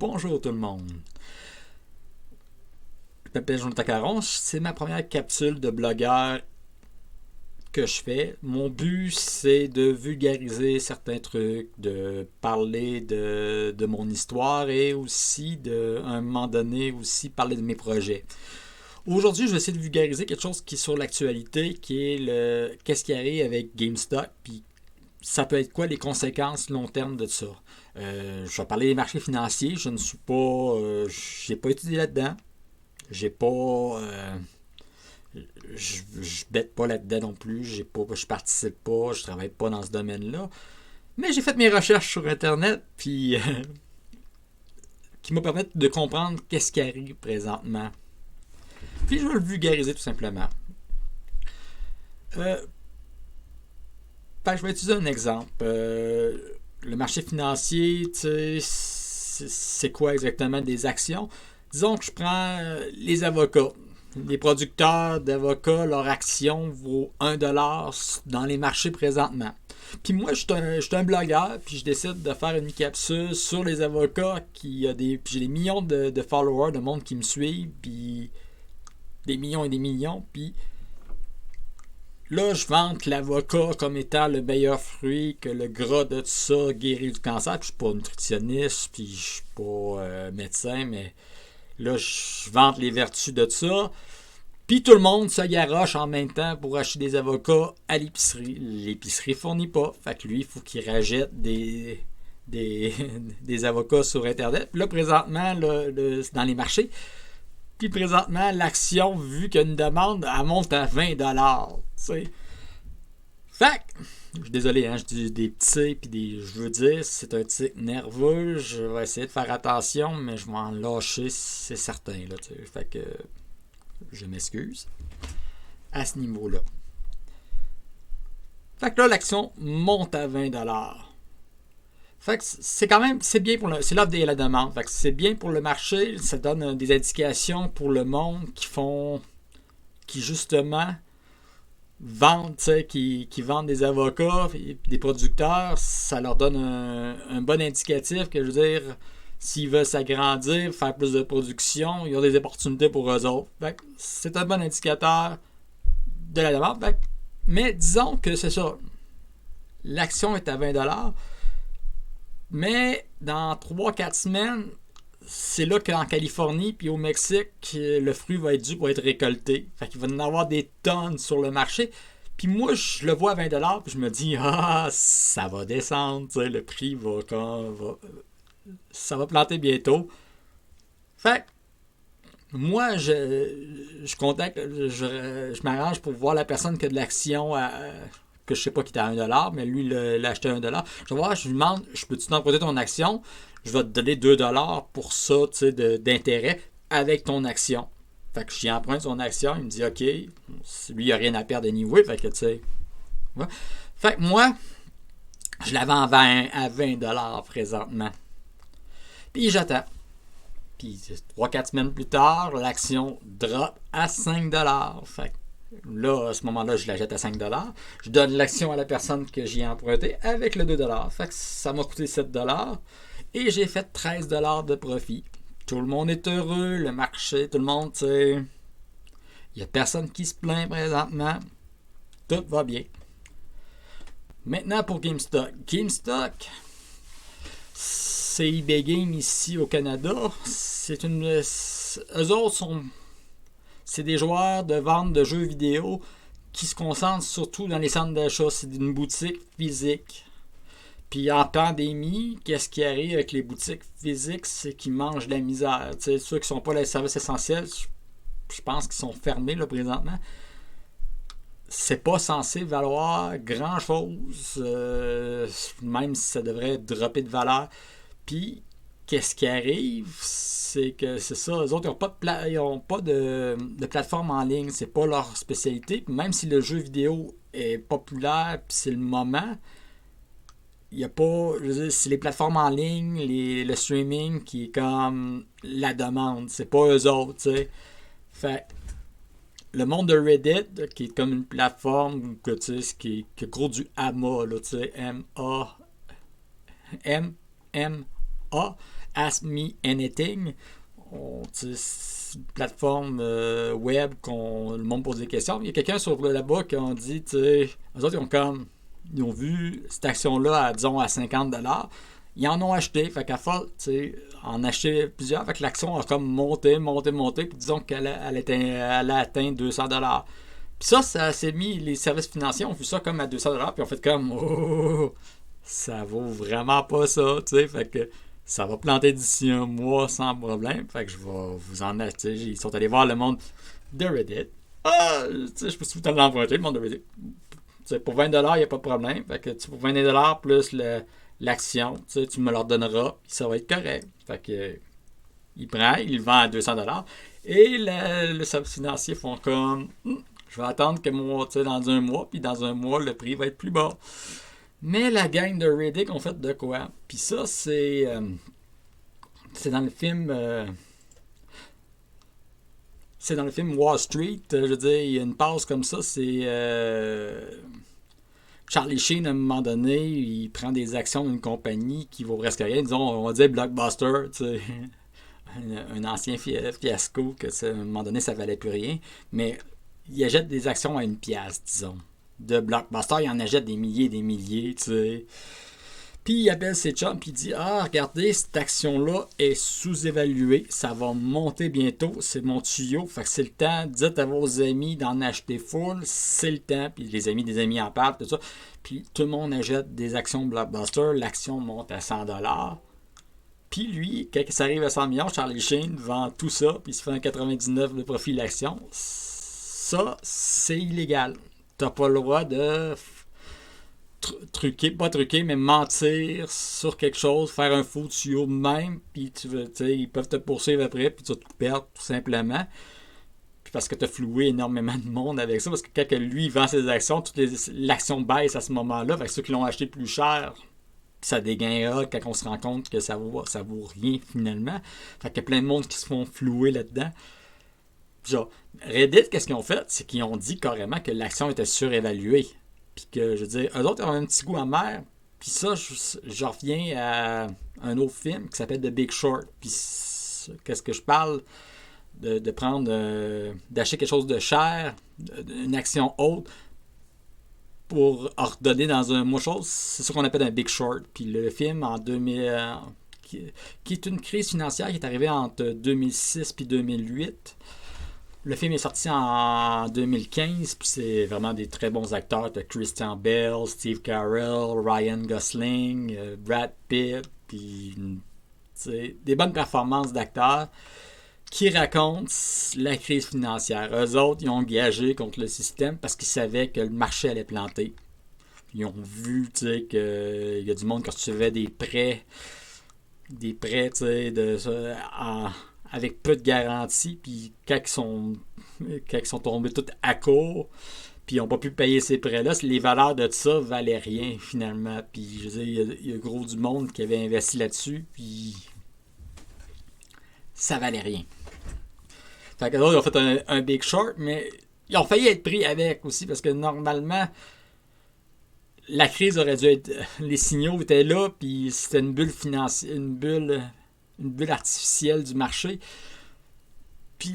Bonjour tout le monde. Je m'appelle Jonathan Caron. C'est ma première capsule de blogueur que je fais. Mon but, c'est de vulgariser certains trucs, de parler de mon histoire et aussi, à un moment donné, aussi parler de mes projets. Aujourd'hui, je vais essayer de vulgariser quelque chose qui est sur l'actualité, qui est le qu'est-ce qui arrive avec GameStop, puis ça peut être quoi les conséquences long terme de ça. Je vais parler des marchés financiers. Je ne suis pas, j'ai pas étudié là-dedans. J'ai pas, je bête pas là-dedans non plus. Je participe pas. Je travaille pas dans ce domaine-là. Mais j'ai fait mes recherches sur Internet, puis qui me permettent de comprendre qu'est-ce qui arrive présentement. Puis je vais le vulgariser tout simplement. Euh, je vais utiliser un exemple. Le marché financier, tu sais, c'est quoi exactement des actions? Disons que je prends les avocats. Les producteurs d'avocats, leur action vaut 1$ dans les marchés présentement. Puis moi, je suis un blogueur, puis je décide de faire une capsule sur les avocats puis j'ai des millions de followers, de monde qui me suivent, puis des millions et des millions, puis là, je vante l'avocat comme étant le meilleur fruit, que le gras de tout ça guérit du cancer. Puis je suis pas nutritionniste, puis je suis pas médecin, mais là, je vante les vertus de tout ça. Puis tout le monde se garoche en même temps pour acheter des avocats à l'épicerie. L'épicerie fournit pas. Fait que lui, il faut qu'il rachète des, des avocats sur Internet. Puis là, présentement, là, dans les marchés, puis présentement, l'action, vu qu'il y a une demande, elle monte à 20$. T'sais. Fait que, je suis désolé, hein, je dis des petits, puis je veux dire, c'est un tic nerveux, je vais essayer de faire attention, mais je vais en lâcher, c'est certain. Là, fait que, je m'excuse à ce niveau-là. Fait que là, l'action monte à 20$. Fait que c'est quand même, c'est bien c'est l'offre et la demande. Fait que c'est bien pour le marché, ça donne des indications pour le monde qui justement vendent, qui vendent des avocats, des producteurs, ça leur donne un bon indicatif que je veux dire, s'ils veulent s'agrandir, faire plus de production, ils ont des opportunités pour eux autres. Fait que c'est un bon indicateur de la demande. Fait que, mais disons que c'est ça. L'action est à 20$. Mais dans 3-4 semaines, c'est là qu'en Californie puis au Mexique, le fruit va être dû pour être récolté. Fait qu'il va y en avoir des tonnes sur le marché. Puis moi, je le vois à 20$, puis je me dis, ah, ça va descendre, le prix ça va planter bientôt. Fait que moi, je contacte, je m'arrange pour voir la personne qui a de l'action que je sais pas qui était à 1$, mais lui, l'a acheté à 1$. Je vais voir, je lui demande, je peux-tu t'emprunter ton action? Je vais te donner 2$ pour ça, tu sais, d'intérêt avec ton action. Fait que j'y emprunte son action, il me dit, OK, lui, il n'a rien à perdre anyway, fait que, tu sais. Ouais. Fait que moi, je la vends à 20$ présentement. Puis j'attends. Puis 3-4 semaines plus tard, l'action drop à 5$. Fait que là, à ce moment-là, je la jette à 5$. Je donne l'action à la personne que j'y ai emprunté avec le 2$. Fait que ça m'a coûté 7$. Et j'ai fait 13$ de profit. Tout le monde est heureux, le marché, tout le monde, tu sais. Il n'y a personne qui se plaint présentement. Tout va bien. Maintenant pour GameStop. GameStop, c'est eBay Game ici au Canada. Eux autres c'est des joueurs de vente de jeux vidéo qui se concentrent surtout dans les centres d'achat. C'est une boutique physique. Puis en pandémie, qu'est-ce qui arrive avec les boutiques physiques, c'est qu'ils mangent de la misère. T'sais, ceux qui ne sont pas les services essentiels, je pense qu'ils sont fermés là, présentement. C'est pas censé valoir grand chose, même si ça devrait dropper de valeur. Puis, qu'est-ce qui arrive, c'est que c'est ça, les autres, ils n'ont pas de plateforme en ligne, c'est pas leur spécialité. Puis même si le jeu vidéo est populaire, puis c'est le moment, il n'y a pas, je veux dire, c'est les plateformes en ligne, le streaming qui est comme la demande, c'est pas eux autres, tu sais. Fait le monde de Reddit, qui est comme une plateforme que, tu sais, qui est gros du AMA, là, tu sais, M-A, M-M-A, A, Ask Me Anything. C'est une plateforme web le monde pose des questions. Il y a quelqu'un là-bas qui a dit, eux autres, ils ont vu cette action-là, disons, à 50$. Ils en ont acheté, fait qu'à force, en acheter plusieurs, fait que l'action a comme monté, puis disons qu'elle a atteint 200$. Puis ça s'est mis, les services financiers ont vu ça comme à 200$, puis ont fait comme, oh, ça vaut vraiment pas ça, fait que ça va planter d'ici un mois sans problème, fait que je vais vous en acheter. Ils sont allés voir le monde de Reddit. Je peux tout le temps l'emprunter, le monde de Reddit. Pour 20$, il n'y a pas de problème, fait que pour 20$ plus l'action, tu me leur donneras, puis ça va être correct. Fait que il prend, il le vend à 200$, et le service financier font comme, je vais attendre que dans un mois, puis dans un mois, le prix va être plus bas. Mais la gang de Reddit ont fait de quoi? Puis ça, c'est dans le film... c'est dans le film Wall Street. Je veux dire, il y a une passe comme ça. C'est Charlie Sheen, à un moment donné, il prend des actions d'une compagnie qui vaut presque rien. Disons, on va dire Blockbuster, un ancien fiasco, que à un moment donné, ça valait plus rien. Mais il achète des actions à 1$, disons. De Blockbuster, il en achète des milliers, Puis il appelle ses chums, puis il dit, regardez, cette action-là est sous-évaluée, ça va monter bientôt, c'est mon tuyau, fait que c'est le temps, dites à vos amis d'en acheter full, c'est le temps, puis les amis des amis en parlent, tout ça. Puis tout le monde achète des actions Blockbuster, l'action monte à 100$. Puis lui, quand ça arrive à 100 millions, Charlie Sheen vend tout ça, puis il se fait un 99 de profit l'action. Ça, c'est illégal. T'as pas le droit de pas truquer, mais mentir sur quelque chose, faire un faux tuyau même, puis ils peuvent te poursuivre après, puis tu vas tout perdre tout simplement. Puis parce que tu as floué énormément de monde avec ça, parce que quand lui vend ses actions, l'action baisse à ce moment-là, fait que ceux qui l'ont acheté plus cher, ça dégainera quand on se rend compte que ça vaut rien finalement. Fait qu'il y a plein de monde qui se font flouer là-dedans. Genre, Reddit, qu'est-ce qu'ils ont fait? C'est qu'ils ont dit carrément que l'action était surévaluée. Puis que, je veux dire, eux autres ont un petit goût amer. Puis ça, je reviens à un autre film qui s'appelle The Big Short. Puis qu'est-ce que je parle? De prendre, d'acheter quelque chose de cher, une action haute, pour redonner dans un mot chose. C'est ce qu'on appelle un Big Short. Puis le film en 2000, qui est une crise financière qui est arrivée entre 2006 et 2008. Le film est sorti en 2015, puis c'est vraiment des très bons acteurs. T'as Christian Bale, Steve Carell, Ryan Gosling, Brad Pitt, puis des bonnes performances d'acteurs qui racontent la crise financière. Eux autres, ils ont engagé contre le système parce qu'ils savaient que le marché allait planter. Ils ont vu qu'il y a du monde qui recevait des prêts, avec peu de garantie, puis quand ils sont tombés tous à court, puis ils n'ont pas pu payer ces prêts-là, les valeurs de ça valaient rien finalement. Puis je veux dire, il y a gros du monde qui avait investi là-dessus, puis ça valait rien. Fait que ils ont fait un Big Short, mais ils ont failli être pris avec aussi, parce que normalement, la crise aurait dû être... Les signaux étaient là, puis c'était une bulle financière, une bulle artificielle du marché. Puis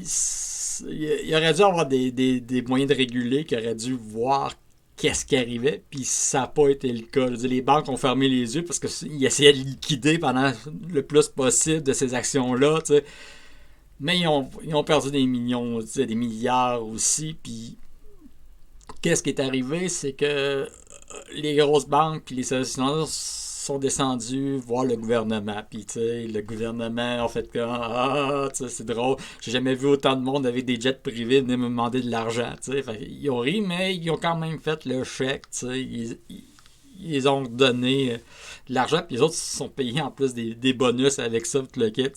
il aurait dû avoir des moyens de réguler qui auraient dû voir qu'est-ce qui arrivait, puis ça n'a pas été le cas. Je veux dire, les banques ont fermé les yeux parce qu'ils essayaient de liquider pendant le plus possible de ces actions-là, t'sais. Mais ils ont perdu des millions, des milliards aussi, puis qu'est-ce qui est arrivé, c'est que les grosses banques puis les services financiers sont descendus voir le gouvernement. Puis, le gouvernement a fait comme c'est drôle. J'ai jamais vu autant de monde avec des jets privés venir me demander de l'argent. Ils ont ri, mais ils ont quand même fait le chèque. Ils ont donné de l'argent. Puis les autres se sont payés en plus des bonus avec ça, tout le kit.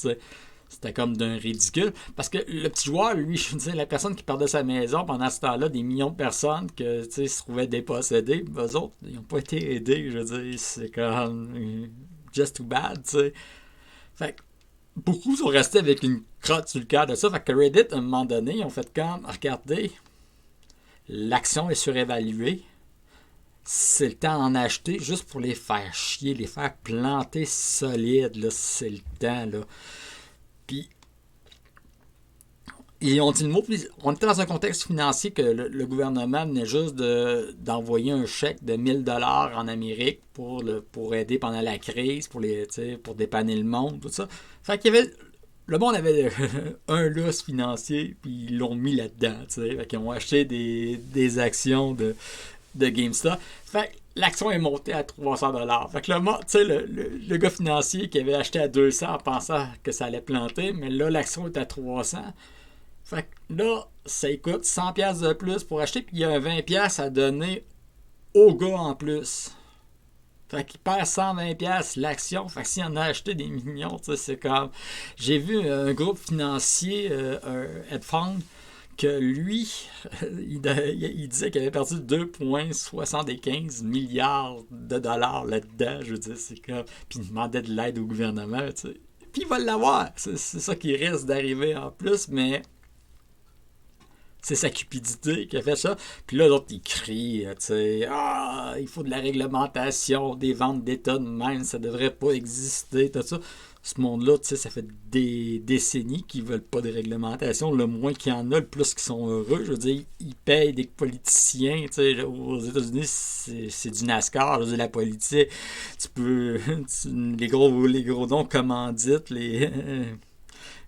C'était comme d'un ridicule. Parce que le petit joueur, lui, je veux dire, la personne qui perdait sa maison pendant ce temps-là, des millions de personnes que, se trouvaient dépossédées, eux autres, ils n'ont pas été aidés. Je veux dire, c'est comme just too bad, tu sais. Fait que beaucoup sont restés avec une crotte sur le cœur de ça. Fait que Reddit, à un moment donné, ils ont fait comme, regardez, l'action est surévaluée. c'est le temps d'en acheter juste pour les faire chier, les faire planter solides, là, c'est le temps, là. Puis, ils ont dit le mot, puis on était dans un contexte financier que le gouvernement venait juste d'envoyer un chèque de 1000$ en Amérique pour aider pendant la crise, pour dépanner le monde, tout ça. Fait qu'il y avait... Le monde avait un lousse financier, puis ils l'ont mis là-dedans, tu sais. Fait qu'ils ont acheté des actions de GameStop. Fait que l'action est montée à 300$. Fait que le gars financier qui avait acheté à 200 en pensant que ça allait planter, mais là, l'action est à 300. Fait que là, ça coûte 100$ de plus pour acheter, puis il y a un 20$ à donner au gars en plus. Fait qu'il perd 120$ l'action. Fait que s'il en a acheté des millions, tu sais, c'est comme... J'ai vu un groupe financier, un hedge fund, que lui, il disait qu'il avait perdu 2,75 milliards de dollars là-dedans. Je veux dire, c'est comme... Puis il demandait de l'aide au gouvernement, tu sais. Puis il va l'avoir. C'est ça qui risque d'arriver en plus, mais... C'est sa cupidité qui a fait ça. Puis là, l'autre, il crie, tu sais, ah, il faut de la réglementation, des ventes d'État de même, ça devrait pas exister, tout ça. Ce monde-là, tu sais, ça fait des décennies qu'ils veulent pas de réglementation. Le moins qu'il y en a, le plus qu'ils sont heureux. Je veux dire, ils payent des politiciens, tu sais, aux États-Unis, c'est du NASCAR, je veux dire, la politique. Tu peux, les gros dons commandites,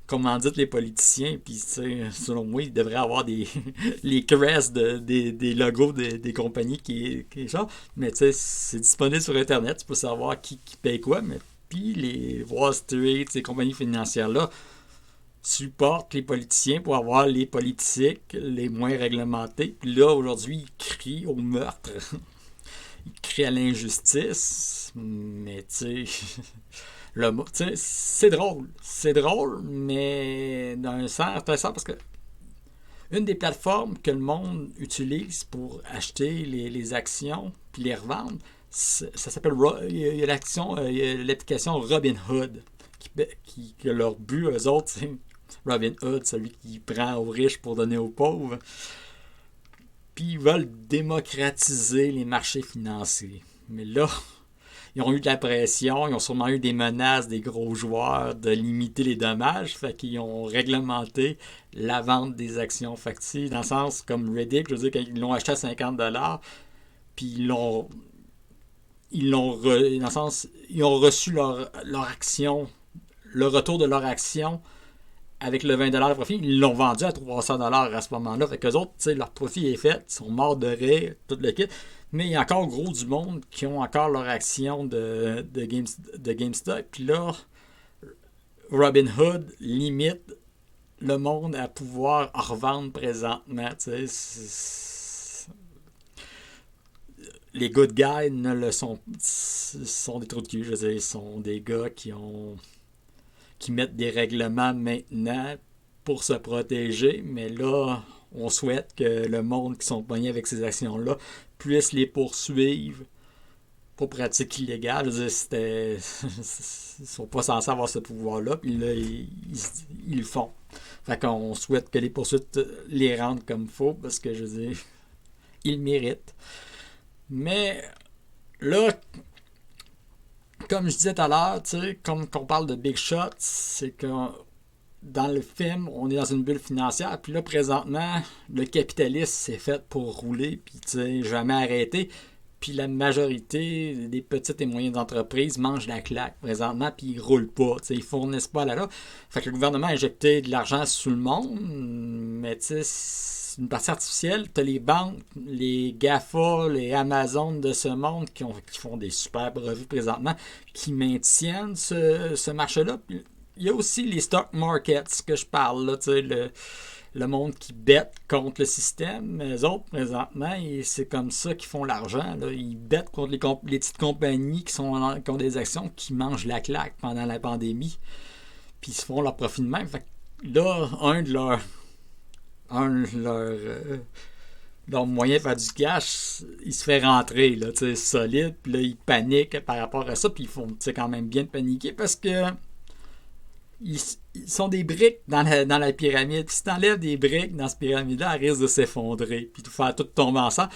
commandite les politiciens, puis selon moi, il devrait avoir les crests des logos des compagnies qui sortent, mais c'est disponible sur Internet, tu peux savoir qui paye quoi, mais puis les Wall Street, ces compagnies financières-là supportent les politiciens pour avoir les politiques les moins réglementés, puis là, aujourd'hui, ils crient au meurtre, ils crient à l'injustice, mais tu sais... c'est drôle. C'est drôle, mais dans un certain sens, parce que une des plateformes que le monde utilise pour acheter les actions puis les revendre, ça s'appelle... Il y a l'application Robinhood, que leur but, eux autres, c'est Robinhood, celui qui prend aux riches pour donner aux pauvres. Puis ils veulent démocratiser les marchés financiers. Mais là... Ils ont eu de la pression, ils ont sûrement eu des menaces des gros joueurs de limiter les dommages, fait qu'ils ont réglementé la vente des actions factices, dans le sens comme Reddit, je veux dire, qu'ils l'ont acheté à 50$, puis dans le sens, ils ont reçu leur action, le retour de leur action avec le 20$ de profit, ils l'ont vendu à 300$ à ce moment-là. Fait qu'eux autres, leur profit est fait, ils sont morts de rire, tout le kit. Mais il y a encore gros du monde qui ont encore leur action de GameStop. Puis là, Robinhood limite le monde à pouvoir en revendre présentement. Les good guys ne le sont des trous de cul. Je veux dire, ils sont des gars qui mettent des règlements maintenant pour se protéger. Mais là, on souhaite que le monde qui sont pognés avec ces actions-là puisse les poursuivre pour pratique illégale. Je veux dire, ils sont pas censés avoir ce pouvoir-là, puis là, ils le font. Fait qu'on souhaite que les poursuites les rendent comme il faut, parce que, je veux dire, ils le méritent. Mais là, comme je disais tout à l'heure, tu sais, comme qu'on parle de Big Shot, c'est que dans le film, on est dans une bulle financière, puis là, présentement, le capitalisme s'est fait pour rouler, puis tu sais, jamais arrêter. Puis la majorité des petites et moyennes entreprises mangent la claque présentement, puis ils roulent pas, tu sais, ils fournissent pas là. Fait que le gouvernement a injecté de l'argent sur le monde, mais tu sais, c'est une partie artificielle. T'as les banques, les GAFA, les Amazon de ce monde qui font des super profits présentement, qui maintiennent ce marché-là. Puis, il y a aussi les stock markets que je parle, là, tu sais, le monde qui bête contre le système. Les autres, présentement, c'est comme ça qu'ils font l'argent. Là. Ils bêtent contre les petites compagnies qui ont des actions qui mangent la claque pendant la pandémie. Puis ils se font leur profit de même. Fait que là, un de leurs moyens de faire du cash, il se fait rentrer, là, solide. Puis là, ils paniquent par rapport à ça. Puis ils font quand même bien de paniquer parce que ils sont des briques dans la pyramide. Si tu enlèves des briques dans cette pyramide-là, elle risque de s'effondrer. Puis de faire tout tomber ensemble.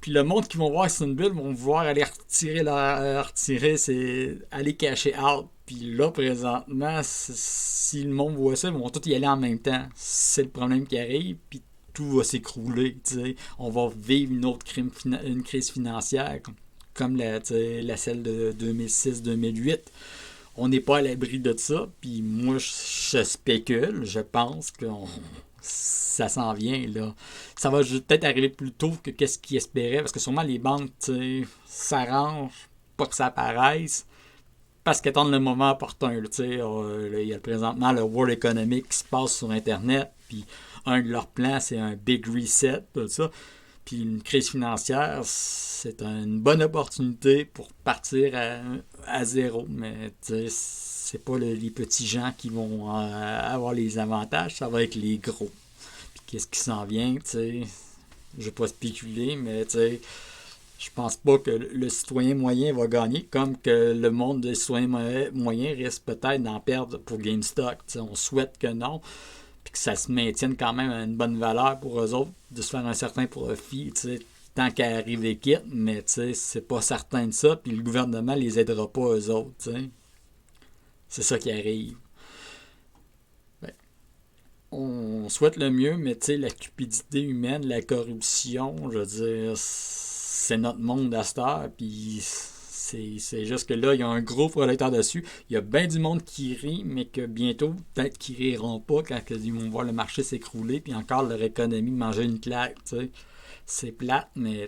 Puis le monde qui vont voir que c'est une bulle vont vouloir aller retirer, c'est aller cacher out. Puis là, présentement, si le monde voit ça, ils vont tous y aller en même temps. C'est le problème qui arrive, puis tout va s'écrouler. T'sais. On va vivre une autre une crise financière, comme la celle de 2006-2008. On n'est pas à l'abri de ça, puis moi, je spécule, je pense que ça s'en vient, là. Ça va peut-être arriver plus tôt que qu'est-ce qu'ils espéraient, parce que sûrement les banques, s'arrangent pas que ça apparaisse, parce qu'attendent le moment opportun. Il y a présentement le World Economic qui se passe sur Internet, puis un de leurs plans, c'est un big reset, tout ça. Puis une crise financière, c'est une bonne opportunité pour partir à zéro. Mais c'est pas les petits gens qui vont avoir les avantages, ça va être les gros. Puis qu'est-ce qui s'en vient, je vais pas spéculer, mais je pense pas que le citoyen moyen va gagner, comme que le monde des citoyens moyens risque peut-être d'en perdre pour GameStop. On souhaite que non, puis que ça se maintienne quand même à une bonne valeur pour eux autres, de se faire un certain profit, tant qu'à arriver quitte, mais c'est pas certain de ça, puis le gouvernement les aidera pas eux autres. C'est ça qui arrive. Ben, on souhaite le mieux, mais la cupidité humaine, la corruption, je veux dire, c'est notre monde à cette heure, puis c'est juste que là, il y a un gros projecteur dessus. Il y a bien du monde qui rit, mais que bientôt, peut-être qu'ils riront pas quand ils vont voir le marché s'écrouler, puis encore leur économie manger une claque. C'est plate, mais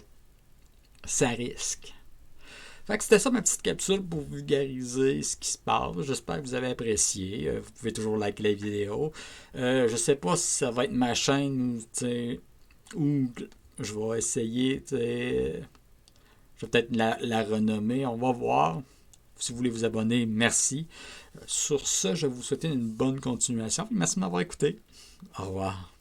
ça risque. Fait que c'était ça ma petite capsule pour vulgariser ce qui se passe. J'espère que vous avez apprécié. Vous pouvez toujours liker la vidéo. Je sais pas si ça va être ma chaîne où je vais essayer, je vais peut-être la renommer. On va voir. Si vous voulez vous abonner, merci. Sur ce, je vais vous souhaiter une bonne continuation. Merci de m'avoir écouté. Au revoir.